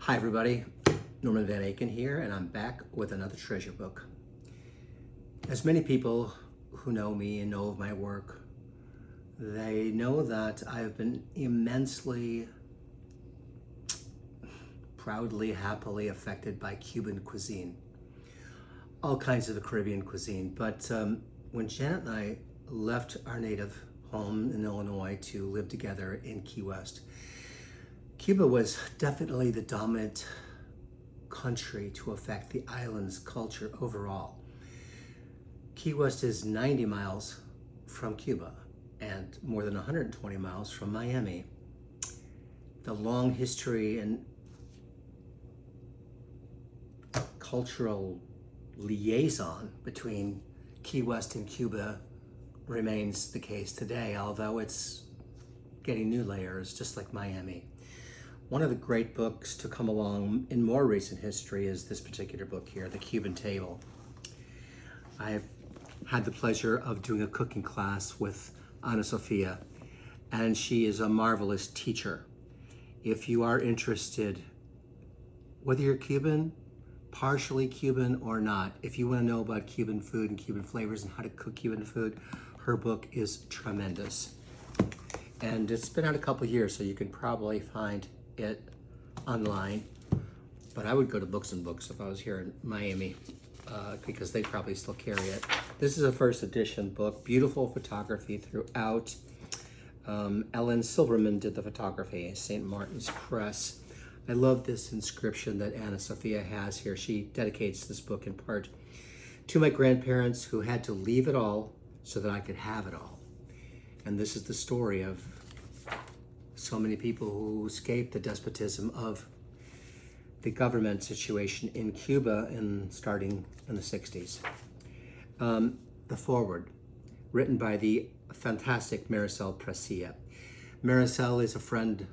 Hi everybody, Norman Van Aken here, and I'm back with another treasure book. As many people who know me and know of my work, they know that I've been immensely, proudly, happily affected by Cuban cuisine. All kinds of the Caribbean cuisine, but when Janet and I left our native home in Illinois to live together in Key West, Cuba was definitely the dominant country to affect the island's culture overall. Key West is 90 miles from Cuba and more than 120 miles from Miami. The long history and cultural liaison between Key West and Cuba remains the case today, although it's getting new layers, just like Miami. One of the great books to come along in more recent history is this particular book here, The Cuban Table. I've had the pleasure of doing a cooking class with Ana Sofia, and she is a marvelous teacher. If you are interested, whether you're Cuban, partially Cuban or not, if you want to know about Cuban food and Cuban flavors and how to cook Cuban food, her book is tremendous. And it's been out a couple years, so you can probably find it online, but I would go to Books and Books if I was here in Miami, because they probably still carry it. This is a first edition book, beautiful photography throughout. Ellen Silverman did the photography, St. Martin's Press. I love this inscription that Ana Sofia has here. She dedicates this book in part to my grandparents who had to leave it all so that I could have it all. And this is the story of so many people who escaped the despotism of the government situation in Cuba starting in the 60s. The foreword, written by the fantastic Maricel Presilla. Maricel is a friend.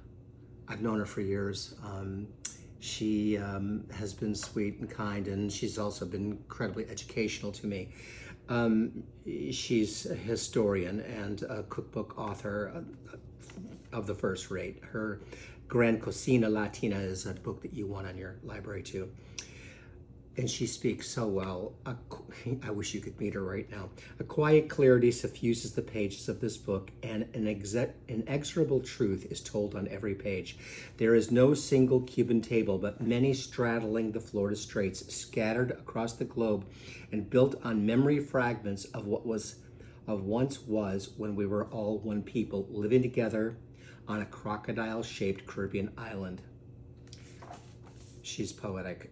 I've known her for years. She has been sweet and kind, and she's also been incredibly educational to me. She's a historian and a cookbook author of the first rate. Her Gran Cocina Latina is a book that you want on your library too. And she speaks so well. I wish you could meet her right now. A quiet clarity suffuses the pages of this book, and an inexorable truth is told on every page. There is no single Cuban table, but many straddling the Florida Straits, scattered across the globe and built on memory fragments of what once was when we were all one people, living together on a crocodile-shaped Caribbean island. She's poetic.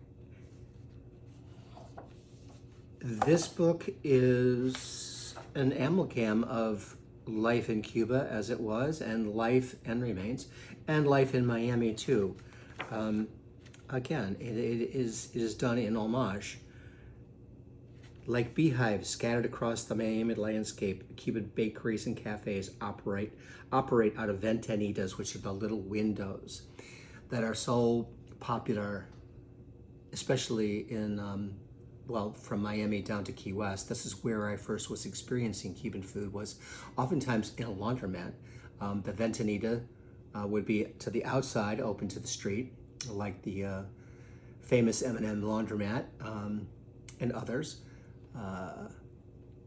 This book is an amalgam of life in Cuba as it was, and life and remains, and life in Miami too. Again, it is done in homage. Like beehives scattered across the Miami landscape, Cuban bakeries and cafes operate out of ventanitas, which are the little windows that are so popular, especially in from Miami down to Key West. This is where I first was experiencing Cuban food, was oftentimes in a laundromat. The ventanita would be to the outside, open to the street, like the famous M&M laundromat and others.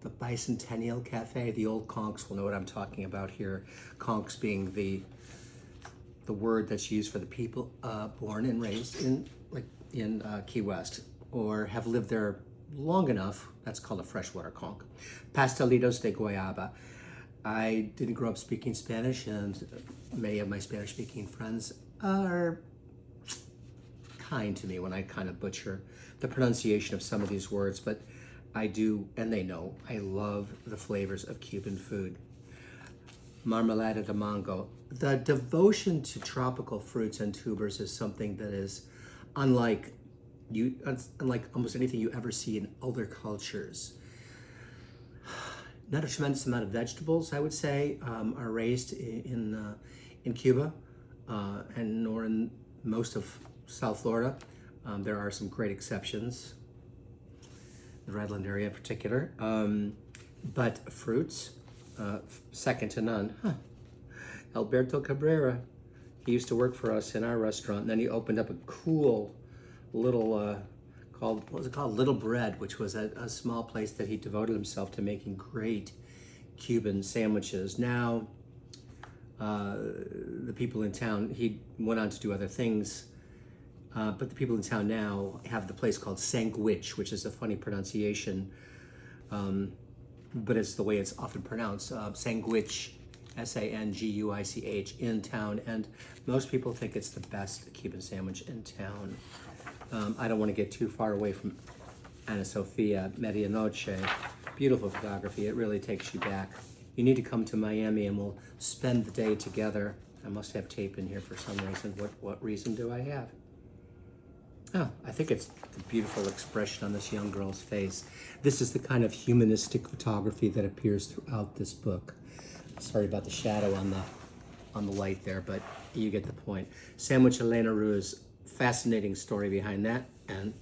The Bicentennial Cafe, the old conchs will know what I'm talking about here. Conchs being the word that's used for the people born and raised in Key West, or have lived there long enough. That's called a freshwater conch. Pastelitos de guayaba. I didn't grow up speaking Spanish, and many of my Spanish-speaking friends are kind to me when I kind of butcher the pronunciation of some of these words, but I do, and they know, I love the flavors of Cuban food. Marmalada de mango. The devotion to tropical fruits and tubers is something that is unlike almost anything you ever see in other cultures. Not a tremendous amount of vegetables, I would say, are raised in Cuba, and nor in most of South Florida. There are some great exceptions, the Redland area in particular. But fruits, second to none. Alberto Cabrera, He used to work for us in our restaurant, and then he opened up a cool little what was it called? Little Bread, which was a small place that he devoted himself to making great Cuban sandwiches. Now, the people in town, he went on to do other things, but the people in town now have the place called Sandwich, which is a funny pronunciation, but it's the way it's often pronounced. Sandwich, Sanguich, in town, and most people think it's the best Cuban sandwich in town. I don't want to get too far away from Ana Sofia, Medianoche. Beautiful photography. It really takes you back. You need to come to Miami and we'll spend the day together. I must have tape in here for some reason. What reason do I have? Oh, I think it's the beautiful expression on this young girl's face. This is the kind of humanistic photography that appears throughout this book. Sorry about the shadow on the light there, but you get the point. Sandwich Elena Rue's fascinating story behind that, and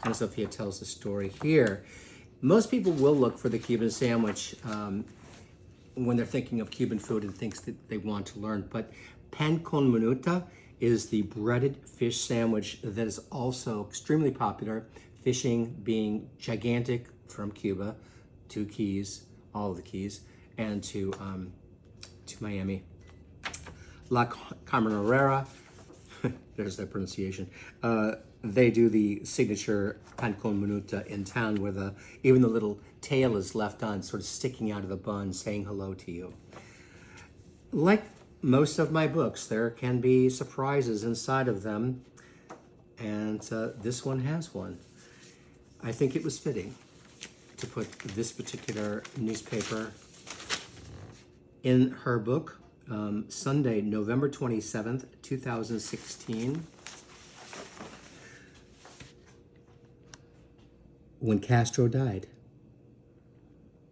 Ana Sofia tells the story here. Most people will look for the Cuban sandwich when they're thinking of Cuban food and things that they want to learn, but pan con minuta is the breaded fish sandwich that is also extremely popular, fishing being gigantic from Cuba to Keys, all of the Keys, and to Miami. La Camarera, there's that pronunciation. They do the signature pan con minuta in town where even the little tail is left on, sort of sticking out of the bun, saying hello to you. Like most of my books, there can be surprises inside of them, and this one has one. I think it was fitting to put this particular newspaper in her book. Sunday, November 27th, 2016, when Castro died.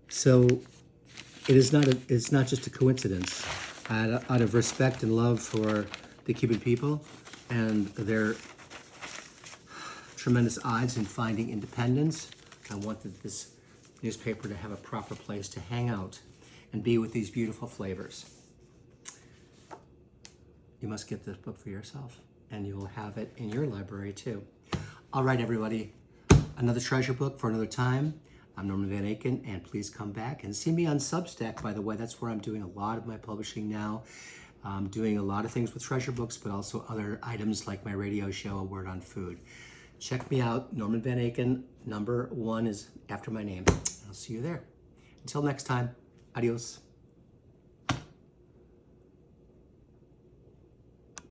So it's not just a coincidence. Out of respect and love for the Cuban people and their tremendous odds in finding independence, I wanted this newspaper to have a proper place to hang out and be with these beautiful flavors. You must get this book for yourself, and you will have it in your library too. All right, everybody, another treasure book for another time. I'm Norman Van Aken, and please come back and see me on Substack, by the way. That's where I'm doing a lot of my publishing now. I'm doing a lot of things with treasure books, but also other items like my radio show, A Word on Food. Check me out, Norman Van Aken. Number 1 is after my name. I'll see you there. Until next time, adios.